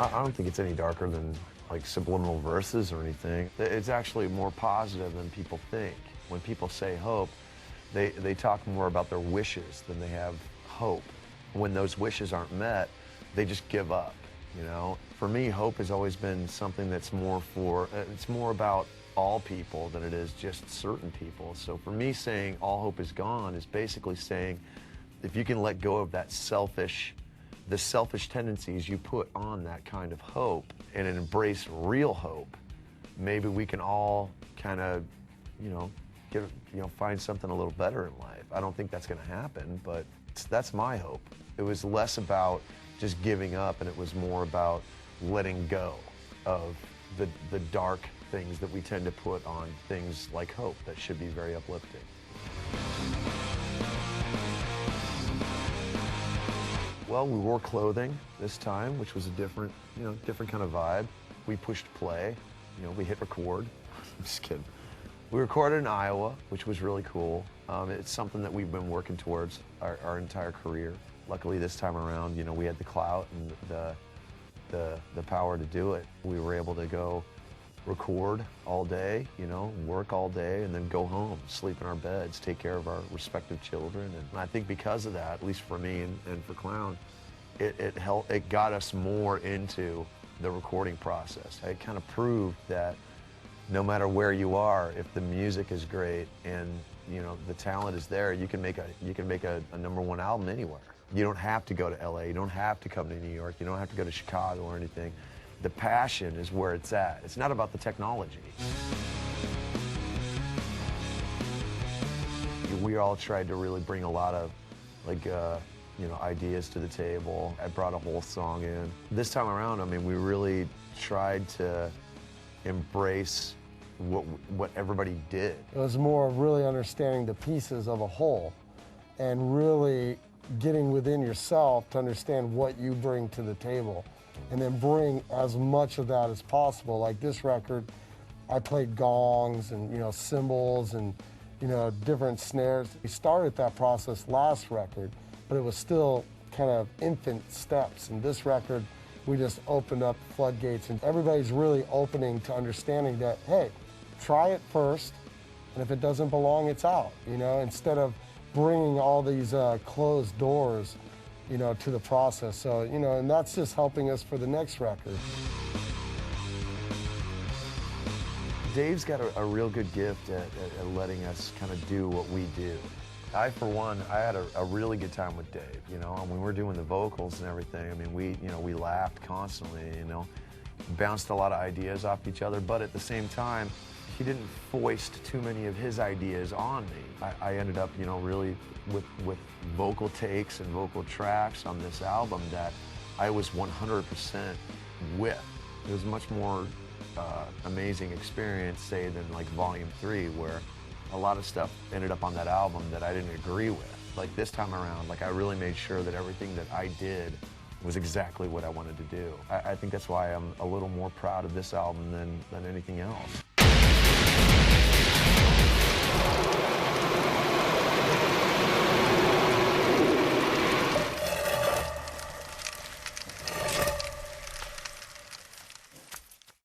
I don't think it's any darker than like subliminal verses or anything. It's actually more positive than people think. When people say hope, they talk more about their wishes than they have hope. When those wishes aren't met, they just give up, you know? For me, hope has always been something that's more it's more about all people than it is just certain people. So for me, saying all hope is gone is basically saying, if you can let go of that the selfish tendencies you put on that kind of hope and embrace real hope, maybe we can all kind of, find something a little better in life. I don't think that's going to happen, but that's my hope. It was less about just giving up, and it was more about letting go of the dark things that we tend to put on things like hope that should be very uplifting. Well, we wore clothing this time, which was a different kind of vibe. We pushed play, we hit record. I'm just kidding. We recorded in Iowa, which was really cool. It's something that we've been working towards our entire career. Luckily this time around, we had the clout and the power to do it. We were able to go record all day, work all day, and then go home, sleep in our beds, take care of our respective children. And I think because of that, at least for me and for Clown, it got us more into the recording process. It kind of proved that no matter where you are, if the music is great and the talent is there, you can make a #1 album anywhere. You don't have to go to LA, you don't have to come to New York, you don't have to go to Chicago or anything. The passion is where it's at. It's not about the technology. We all tried to really bring a lot of ideas to the table. I brought a whole song in. This time around, we really tried to embrace what everybody did. It was more of really understanding the pieces of a whole and really getting within yourself to understand what you bring to the table and then bring as much of that as possible. Like this record, I played gongs and cymbals and different snares. We started that process last record, but it was still kind of infant steps. And this record, we just opened up floodgates, and everybody's really opening to understanding that, hey, try it first, and if it doesn't belong, it's out, instead of bringing all these closed doors, to the process. So, and that's just helping us for the next record. Dave's got a real good gift at letting us kind of do what we do. I, for one, I had a really good time with Dave, when we were doing the vocals and everything. We laughed constantly, bounced a lot of ideas off each other, but at the same time, he didn't foist too many of his ideas on me. I ended up, really with vocal takes and vocal tracks on this album that I was 100% with. It was a much more amazing experience, say, than like Volume 3, where a lot of stuff ended up on that album that I didn't agree with. Like this time around, I really made sure that everything that I did was exactly what I wanted to do. I think that's why I'm a little more proud of this album than anything else.